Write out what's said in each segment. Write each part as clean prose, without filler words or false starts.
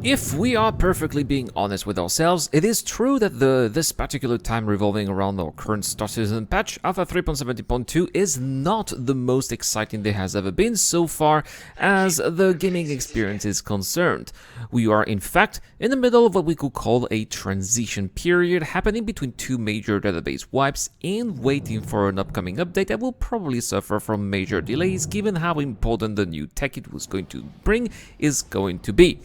If we are perfectly being honest with ourselves, it is true that this particular time revolving around our current Star Citizen patch, Alpha 3.70.2, is not the most exciting there has ever been so far as the gaming experience is concerned. We are in fact in the middle of what we could call a transition period happening between two major database wipes and waiting for an upcoming update that will probably suffer from major delays given how important the new tech it was going to bring is going to be.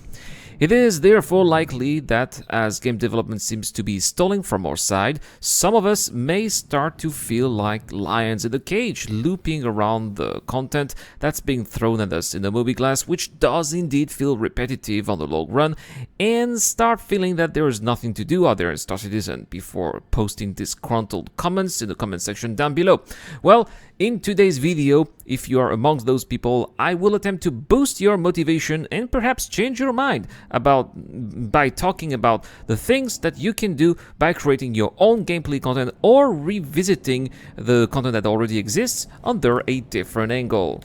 It is therefore likely that, as game development seems to be stalling from our side, some of us may start to feel like lions in a cage, looping around the content that's being thrown at us in the mobiGlas, which does indeed feel repetitive on the long run, and start feeling that there is nothing to do out there in Star Citizen before posting disgruntled comments in the comment section down below. Well, in today's video, if you are amongst those people, I will attempt to boost your motivation and perhaps change your mind by talking about the things that you can do by creating your own gameplay content or revisiting the content that already exists under a different angle.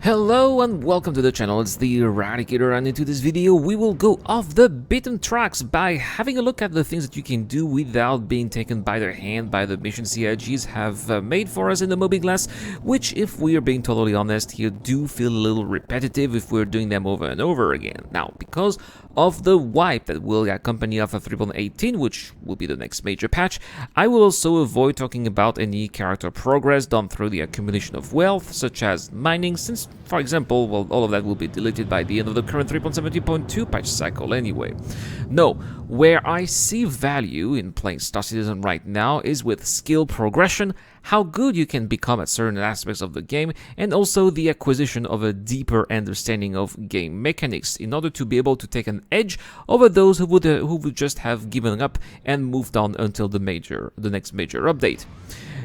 Hello and welcome to the channel, it's the Eradicator, and into this video we will go off the beaten tracks by having a look at the things that you can do without being taken by their hand by the mission CIGs have made for us in the mobiGlas, which, if we are being totally honest here, do feel a little repetitive if we're doing them over and over again. Now, because of the wipe that will accompany Alpha 3.18, which will be the next major patch, I will also avoid talking about any character progress done through the accumulation of wealth, such as mining, since, for example, well, all of that will be deleted by the end of the current 3.70.2 patch cycle anyway. No, where I see value in playing Star Citizen right now is with skill progression, how good you can become at certain aspects of the game, and also the acquisition of a deeper understanding of game mechanics in order to be able to take an edge over those who would just have given up and moved on until the next major update.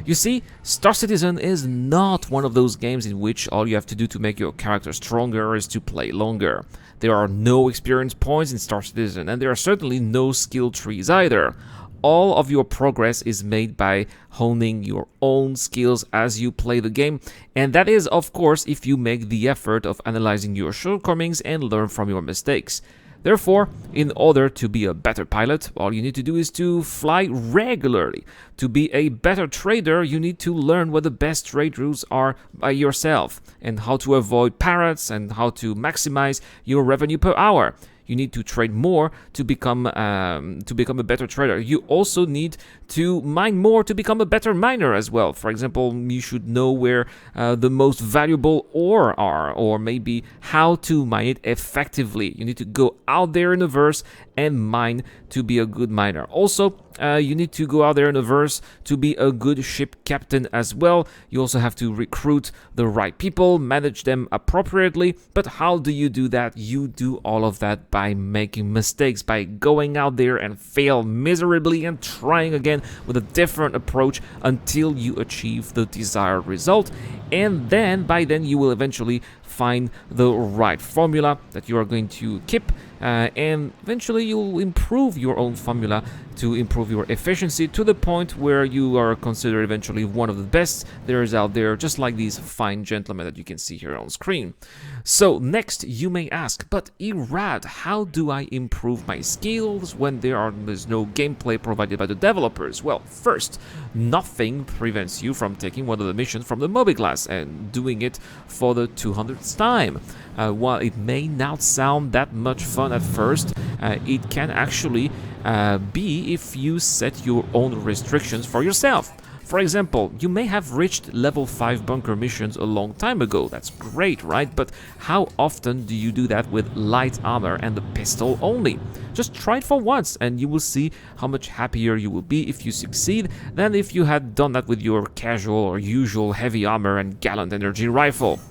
You see, Star Citizen is not one of those games in which all you have to do to make your character stronger is to play longer. There are no experience points in Star Citizen, and there are certainly no skill trees either. All of your progress is made by honing your own skills as you play the game, and that is, of course, if you make the effort of analyzing your shortcomings and learn from your mistakes. Therefore, in order to be a better pilot, all you need to do is to fly regularly. To be a better trader, you need to learn what the best trade routes are by yourself, and how to avoid parrots, and how to maximize your revenue per hour. You need to trade more to become a better trader. You also need to mine more to become a better miner as well. For example, you should know where the most valuable ore are, or maybe how to mine it effectively. You need to go out there in the verse and mine to be a good miner. Also, you need to go out there in the verse to be a good ship captain as well. You also have to recruit the right people, manage them appropriately. But how do you do that? You do all of that by making mistakes, by going out there and fail miserably and trying again with a different approach until you achieve the desired result. And then, by then, you will eventually find the right formula that you are going to keep, and eventually you'll improve your own formula to improve your efficiency to the point where you are considered eventually one of the best there is out there, just like these fine gentlemen that you can see here on screen. So next you may ask, but Erad, how do I improve my skills when there's no gameplay provided by the developers? Well, first, nothing prevents you from taking one of the missions from the mobiGlas and doing it for the 200th time. While it may not sound that much fun at first, it can actually be if you set your own restrictions for yourself. For example, you may have reached level 5 bunker missions a long time ago. That's great, right? But how often do you do that with light armor and the pistol only? Just try it for once and you will see how much happier you will be if you succeed than if you had done that with your casual or usual heavy armor and gallant energy rifle.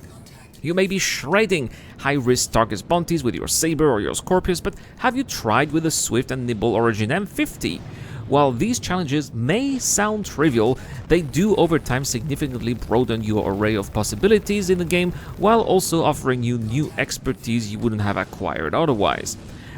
You may be shredding high-risk targets bounties with your Saber or your Scorpius, but have you tried with the swift and nimble Origin M50? While these challenges may sound trivial, they do over time significantly broaden your array of possibilities in the game, while also offering you new expertise you wouldn't have acquired otherwise.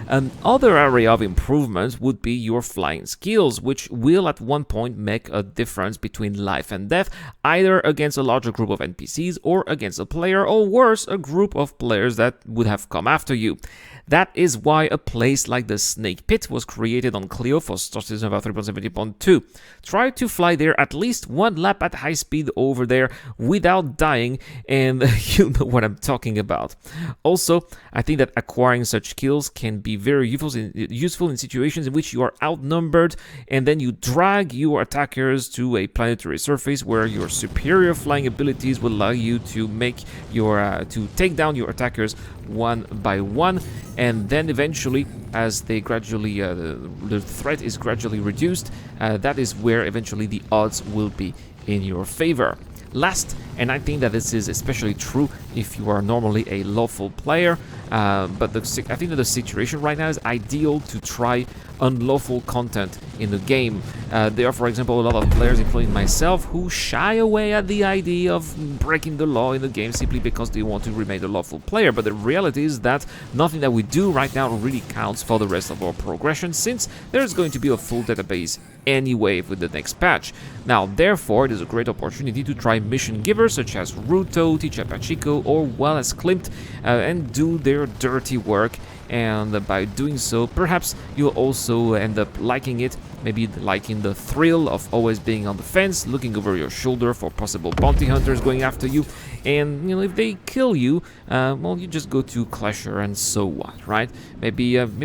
Other area of improvement would be your flying skills, which will at one point make a difference between life and death, either against a larger group of NPCs or against a player, or worse, a group of players that would have come after you. That is why a place like the Snake Pit was created on Clio for Star Citizen Survivor 3.70.2. Try to fly there at least one lap at high speed over there without dying, and you know what I'm talking about. Also, I think that acquiring such skills can be very useful in situations in which you are outnumbered, and then you drag your attackers to a planetary surface where your superior flying abilities will allow you to make your to take down your attackers one by one, and then eventually, as they gradually the threat is gradually reduced, that is where eventually the odds will be in your favor. Last, and I think that this is especially true if you are normally a lawful player, but I think that the situation right now is ideal to try unlawful content in the game. There are, for example, a lot of players, including myself, who shy away at the idea of breaking the law in the game simply because they want to remain a lawful player, but the reality is that nothing that we do right now really counts for the rest of our progression, since there's going to be a full database anyway with the next patch. Now, therefore, it is a great opportunity to try mission givers such as Ruto, Ticha Pachico, or Wallace Klimt, and do their dirty work, and by doing so, perhaps you'll also end up liking it, maybe liking the thrill of always being on the fence, looking over your shoulder for possible bounty hunters going after you, and if they kill you, well, you just go to Clasher and so what, right? Maybe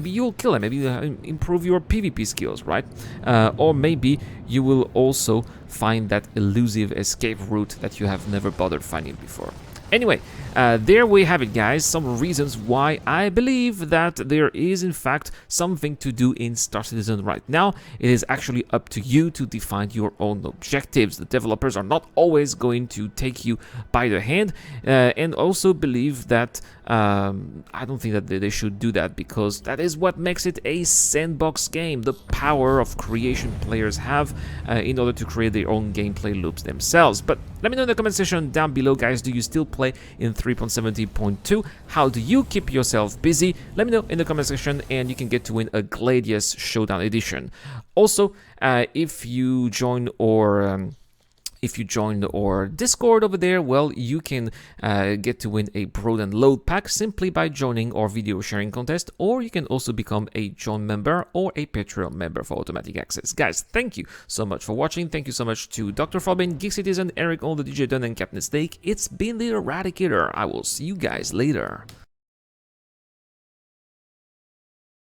you'll kill them, maybe improve your PvP skills, right? Or maybe you will also find that elusive escape route that you have never bothered finding before. Anyway, there we have it, guys. Some reasons why I believe that there is, in fact, something to do in Star Citizen right now. It is actually up to you to define your own objectives. The developers are not always going to take you by the hand, and also believe that I don't think that they should do that, because that is what makes it a sandbox game. The power of creation players have in order to create their own gameplay loops themselves. But let me know in the comment section down below, guys. Do you still play in 3.70.2? How do you keep yourself busy? Let me know in the comment section, and you can get to win a Gladius Showdown Edition. Also, if you join our Discord over there, well, you can get to win a Broad and Load pack simply by joining our video sharing contest, or you can also become a Join member or a Patreon member for automatic access. Guys, thank you so much for watching. Thank you so much to Dr. Fobin, Geek Citizen, Eric, All the DJ Dunn, and Captain Steak. It's been the Eradicator. I will see you guys later.